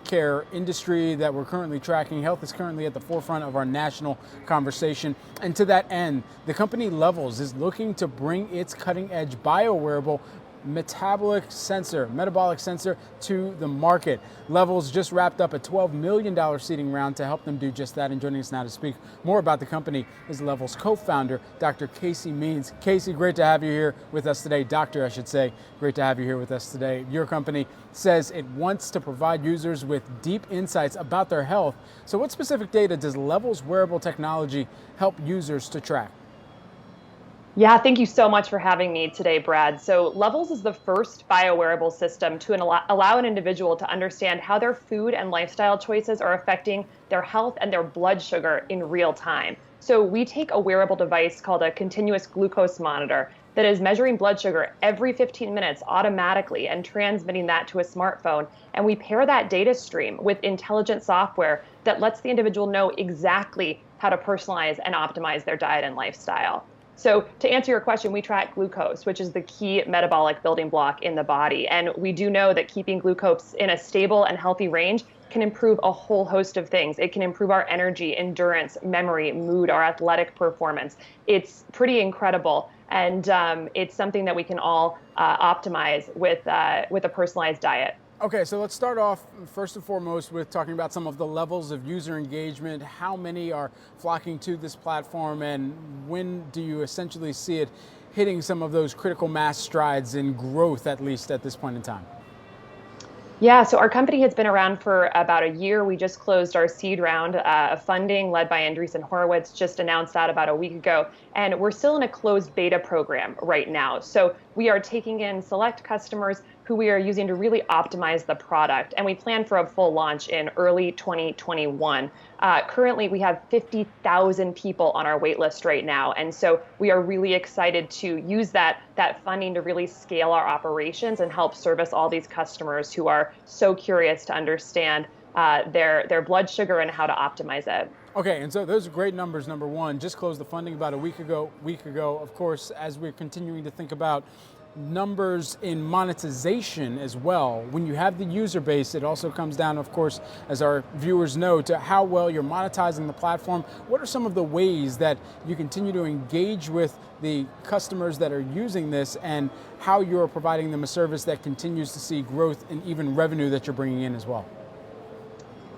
healthcare industry that we're currently tracking. Health is currently at the forefront of our national conversation. And to that end, the company Levels is looking to bring its cutting-edge bio-wearable metabolic sensor to the market. Levels just wrapped up a $12 million seeding round to help them do just that. And joining us now to speak more about the company is Levels co-founder, Dr. Casey Means. Casey, great to have you here with us today. Doctor, I should say, great to have you here with us today. Your company says it wants to provide users with deep insights about their health. So what specific data does Levels wearable technology help users to track? Yeah, thank you so much for having me today, Brad. So Levels is the first bio-wearable system to allow an individual to understand how their food and lifestyle choices are affecting their health and their blood sugar in real time. So we take a wearable device called a continuous glucose monitor that is measuring blood sugar every 15 minutes automatically and transmitting that to a smartphone. And we pair that data stream with intelligent software that lets the individual know exactly how to personalize and optimize their diet and lifestyle. So to answer your question, we track glucose, which is the key metabolic building block in the body. And we do know that keeping glucose in a stable and healthy range can improve a whole host of things. It can improve our energy, endurance, memory, mood, our athletic performance. It's pretty incredible. And it's something that we can all optimize with a personalized diet. Okay, so let's start off first and foremost with talking about some of the levels of user engagement. How many are flocking to this platform, and when do you essentially see it hitting some of those critical mass strides in growth, at least at this point in time? Yeah, so our company has been around for about a year. We just closed our seed round of funding led by Andreessen Horowitz, just announced that about a week ago. And we're still in a closed beta program right now. So we are taking in select customers who we are using to really optimize the product. And we plan for a full launch in early 2021. Currently, we have 50,000 people on our wait list right now. And so we are really excited to use that funding to really scale our operations and help service all these customers who are so curious to understand their blood sugar and how to optimize it. Okay, and so those are great numbers. Number one, just closed the funding about a week ago. Of course, as we're continuing to think about numbers in monetization as well. When you have the user base, it also comes down, of course, as our viewers know, to how well you're monetizing the platform. What are some of the ways that you continue to engage with the customers that are using this, and how you're providing them a service that continues to see growth and even revenue that you're bringing in as well?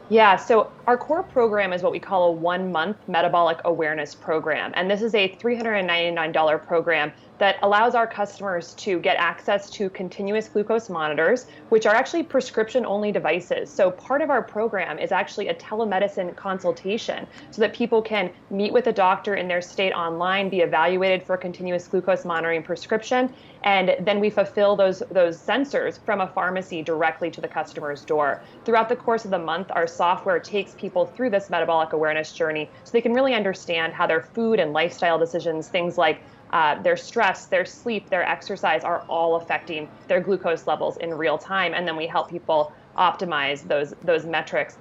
Yeah, so our core program is what we call a 1-month metabolic awareness program. And this is a $399 program that allows our customers to get access to continuous glucose monitors, which are actually prescription-only devices. So part of our program is actually a telemedicine consultation so that people can meet with a doctor in their state online, be evaluated for a continuous glucose monitoring prescription, and then we fulfill those sensors from a pharmacy directly to the customer's door. Throughout the course of the month, our software takes people through this metabolic awareness journey so they can really understand how their food and lifestyle decisions, things like their stress, their sleep, their exercise, are all affecting their glucose levels in real time. And then we help people optimize those metrics.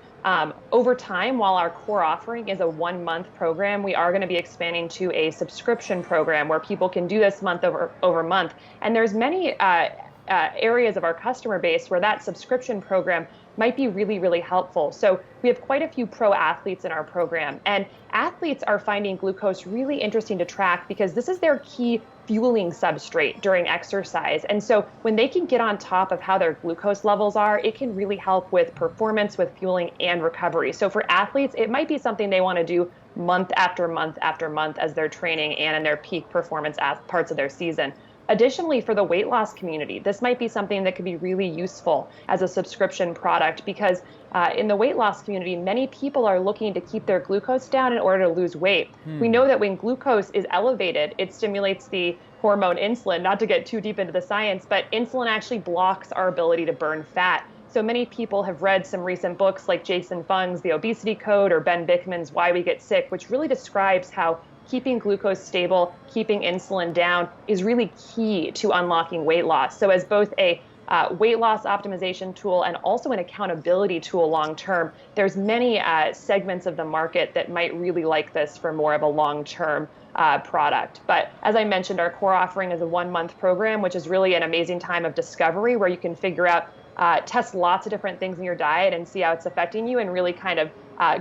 Over time, while our core offering is a 1-month program, we are going to be expanding to a subscription program where people can do this month over month. And there's many areas of our customer base where that subscription program might be really, really helpful. So we have quite a few pro athletes in our program, and athletes are finding glucose really interesting to track because this is their key fueling substrate during exercise. And so when they can get on top of how their glucose levels are, it can really help with performance, with fueling, and recovery. So for athletes, it might be something they want to do month after month after month as they're training and in their peak performance parts of their season. Additionally, for the weight loss community, this might be something that could be really useful as a subscription product because in the weight loss community, many people are looking to keep their glucose down in order to lose weight. We know that when glucose is elevated, it stimulates the hormone insulin, not to get too deep into the science, but insulin actually blocks our ability to burn fat. So many people have read some recent books like Jason Fung's The Obesity Code or Ben Bikman's Why We Get Sick, which really describes how keeping glucose stable, keeping insulin down is really key to unlocking weight loss. So as both a weight loss optimization tool and also an accountability tool long term, there's many segments of the market that might really like this for more of a long-term product. But as I mentioned, our core offering is a 1-month program, which is really an amazing time of discovery where you can figure out test lots of different things in your diet and see how it's affecting you, and really kind of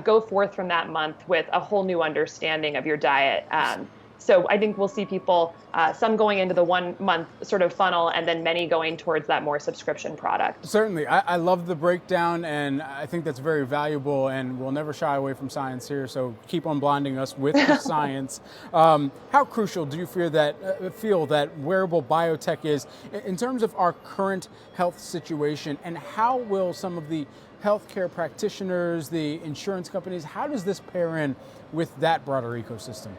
go forth from that month with a whole new understanding of your diet. So I think we'll see people, some going into the 1 month sort of funnel, and then many going towards that more subscription product. Certainly. I love the breakdown, and I think that's very valuable, and we'll never shy away from science here, so keep on blinding us with the science. How crucial do you feel that wearable biotech is in terms of our current health situation, and how will some of the healthcare practitioners, the insurance companies, how does this pair in with that broader ecosystem?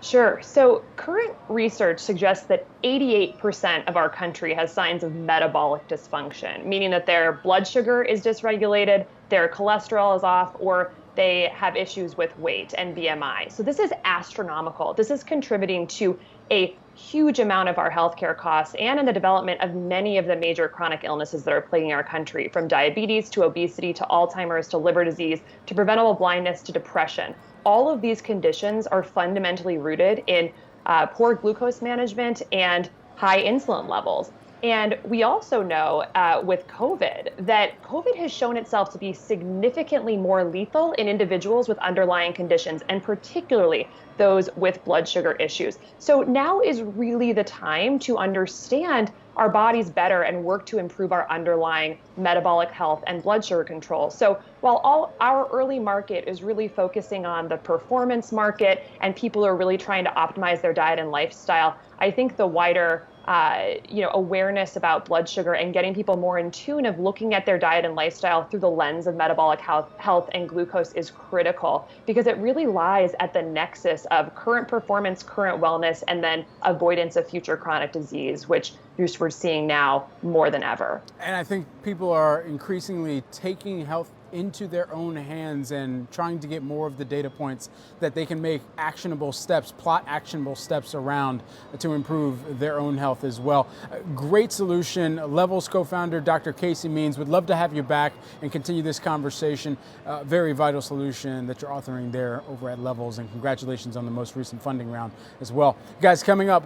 Sure. So current research suggests that 88% of our country has signs of metabolic dysfunction, meaning that their blood sugar is dysregulated, their cholesterol is off, or they have issues with weight and BMI. So this is astronomical. This is contributing to a huge amount of our healthcare costs and in the development of many of the major chronic illnesses that are plaguing our country, from diabetes to obesity to Alzheimer's to liver disease to preventable blindness to depression. All of these conditions are fundamentally rooted in poor glucose management and high insulin levels. And we also know with COVID that COVID has shown itself to be significantly more lethal in individuals with underlying conditions, and particularly those with blood sugar issues. So now is really the time to understand our bodies better and work to improve our underlying metabolic health and blood sugar control. So while all our early market is really focusing on the performance market and people are really trying to optimize their diet and lifestyle, I think the wider awareness about blood sugar and getting people more in tune of looking at their diet and lifestyle through the lens of metabolic health and glucose is critical, because it really lies at the nexus of current performance, current wellness, and then avoidance of future chronic disease, which we're seeing now more than ever. And I think people are increasingly taking health into their own hands and trying to get more of the data points that they can make actionable steps, plot actionable steps around to improve their own health as well. Great solution. Levels co-founder Dr. Casey Means, would love to have you back and continue this conversation. Very vital solution that you're authoring there over at Levels, and congratulations on the most recent funding round as well. Guys, coming up,